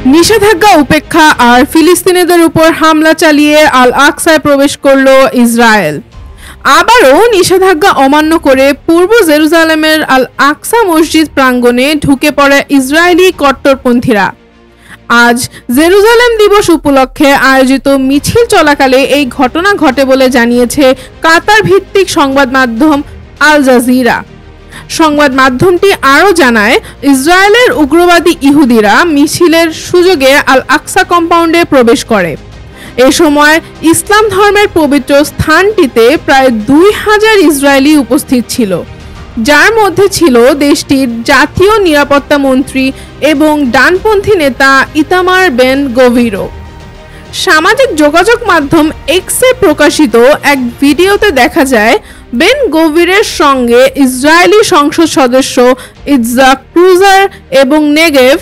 নিষেধাজ্ঞা উপেক্ষা আর ফিলিস্তিনিদের উপর হামলা চালিয়ে আল আকসায় প্রবেশ করল ইসরায়েল। আবারও নিষেধাজ্ঞা অমান্য করে পূর্ব জেরুজালেমের আল আকসা মসজিদ প্রাঙ্গণে ঢুকে পড়ে ইসরায়েলি কট্টরপন্থীরা। আজ জেরুজালেম দিবস উপলক্ষে আয়োজিত মিছিল চলাকালে এই ঘটনা ঘটে বলে জানিয়েছে কাতার ভিত্তিক সংবাদ মাধ্যম আল জাজিরা। সংবাদ মাধ্যমটি আরও জানায়, ইসরায়েলের উগ্রবাদী ইহুদিরা মিছিলের সুযোগে আল আকসা কম্পাউন্ডে প্রবেশ করে। এ সময় ইসলাম ধর্মের পবিত্র স্থানটিতে প্রায় 2000 ইসরায়েলি উপস্থিত ছিল, যার মধ্যে ছিল দেশটির জাতীয় নিরাপত্তা মন্ত্রী এবং ডানপন্থী নেতা ইতামার বেন গভিরও। সামাজিক যোগাযোগ মাধ্যম এক্সে প্রকাশিত এক ভিডিওতে দেখা যায়, বেন গভিরের সঙ্গে ইসরায়েলি সংসদ সদস্য ইৎজাক ক্রুজার এবং নেগেভ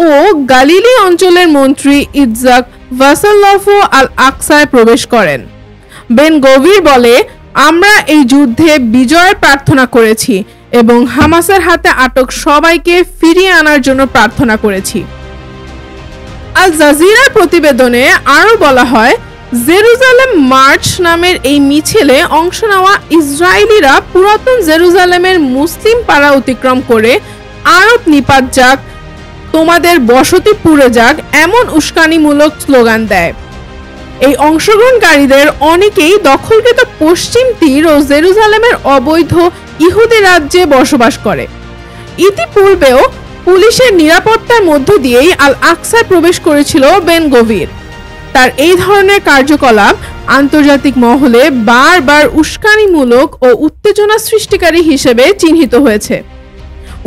ও গালিলি অঞ্চলের মন্ত্রী ইৎজাক ভাসাল্লাফও আল আকসায় প্রবেশ করেন। বেন গভির বলে, আমরা এই যুদ্ধে বিজয়ের প্রার্থনা করেছি এবং হামাসের হাতে আটক সবাইকে ফিরিয়ে আনার জন্য প্রার্থনা করেছি। আল জাজিরার প্রতিবেদনে আরও বলা হয়, জেরুজালেম মার্চ নামের এই মিছিলে অংশ নেওয়া ইসরায়েলিরা পুরাতন জেরুজালেমের মুসলিম পাড়া অতিক্রম করে আরব নিপাত যাক, তোমাদের বসতি পুড়ে যাক এমন উস্কানিমূলক স্লোগান দেয়। এই অংশগ্রহণকারীদের অনেকেই দখলকৃত পশ্চিম তীর ও জেরুজালেমের অবৈধ ইহুদি রাজ্যে বসবাস করে। ইতিপূর্বেও পুলিশের নিরাপত্তার মধ্য দিয়েই আল আকসায় প্রবেশ করেছিল বেন গভির। তার এই ধরনের কার্যকলাপ আন্তর্জাতিক মহলে বারবার উস্কানিমূলক ও উত্তেজনা সৃষ্টিকারী হিসেবে চিহ্নিত হয়েছে।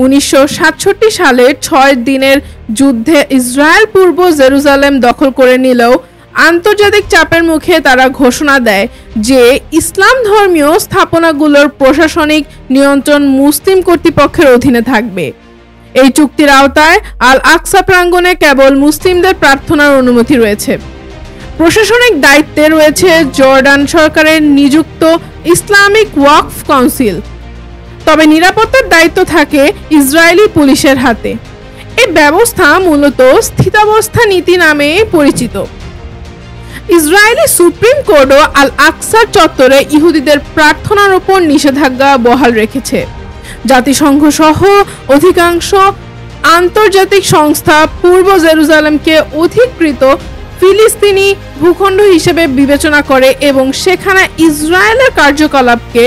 1967 সালের 6 দিনের যুদ্ধে ইসরায়েল পূর্ব জেরুজালেম দখল করে নিলেও আন্তর্জাতিক চাপের মুখে তারা ঘোষণা দেয় যে ইসলাম ধর্মীয় স্থাপনাগুলোর প্রশাসনিক নিয়ন্ত্রণ মুসলিম কর্তৃপক্ষের অধীনে থাকবে। এই চুক্তির আওতায় আল আকসা প্রাঙ্গণে কেবল মুসলিমদের প্রার্থনার অনুমতি রয়েছে। প্রশাসনিক দায়িত্বে রয়েছে জর্ডান সরকারের নিযুক্ত ইসলামিক ওয়াকফ কাউন্সিল, তবে নিরাপত্তার দায়িত্ব থাকে ইসরায়েলি পুলিশের হাতে। এই ব্যবস্থা মূলত স্থিতাবস্থা নীতি নামে পরিচিত। ইসরায়েলি সুপ্রিম কোর্টও আল আকসার চত্বরে ইহুদিদের প্রার্থনার উপর নিষেধাজ্ঞা বহাল রেখেছে। জাতিসংঘ সহ অধিকাংশ আন্তর্জাতিক সংস্থা পূর্ব জেরুজালেমকে অধিকৃত ফিলিস্তিনি ভূখণ্ড হিসেবে বিবেচনা করে এবং সেখানে ইসরায়েলের কার্যকলাপকে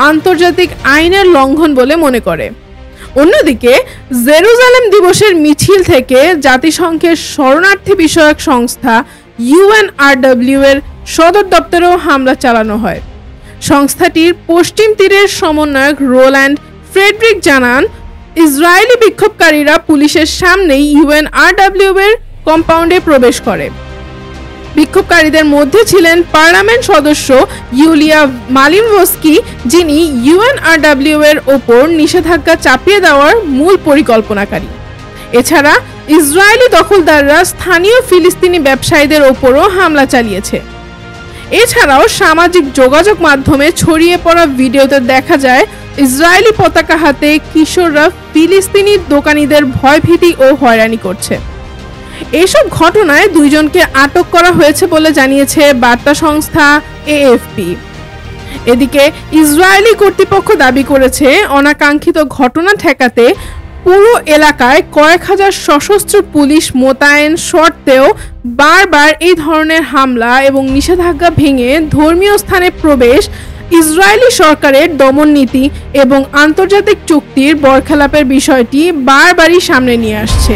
আন্তর্জাতিক আইনের লঙ্ঘন বলে মনে করে। অন্যদিকে জেরুজালেম দিবসের মিছিল থেকে জাতিসংঘের শরণার্থী বিষয়ক সংস্থা UNRW এর সদর দপ্তরেও হামলা চালানো হয়। সংস্থাটির পশ্চিম তীরের সমন্বয়ক রোল্যান্ড ফ্রেডরিক জানান, ইসরায়েলি বিক্ষোভকারীরা পুলিশের সামনেই UNRW এর কম্পাউন্ডে প্রবেশ করে। বিক্ষোভকারীদের মধ্যে ছিলেন পার্লামেন্ট সদস্য ইউলিয়া মালিনভস্কি, যিনি UNRW এর ওপর নিষেধাজ্ঞা চাপিয়ে দেওয়ার মূল পরিকল্পনাকারী। এছাড়া ইসরায়েলি দখলদাররা স্থানীয় ফিলিস্তিনি ব্যবসায়ীদের ওপরও হামলা চালিয়েছে। এছাড়াও সামাজিক যোগাযোগ মাধ্যমে ছড়িয়ে পড়া ভিডিওতে দেখা যায়, ইসরায়েলি পতাকা হাতে কিশোররা ফিলিস্তিনি দোকানীদের ভয়ভীতি ও হয়রানি করছে। এসব ঘটনায় 2 জনকে আটক করা হয়েছে বলে জানিয়েছে বার্তা সংস্থা AFP। এদিকে ইসরায়েলি কর্তৃপক্ষ দাবি করেছে, অনাকাঙ্ক্ষিত ঘটনা ঠেকাতে পুরো এলাকায় কয়েক হাজার সশস্ত্র পুলিশ মোতায়েন সত্ত্বেও বারবার এই ধরনের হামলা এবং নিষেধাজ্ঞা ভেঙে ধর্মীয় স্থানে প্রবেশ ইসরায়েলি সরকারের দমন নীতি এবং আন্তর্জাতিক চুক্তির বরখেলাপের বিষয়টি বারবারই সামনে নিয়ে আসছে।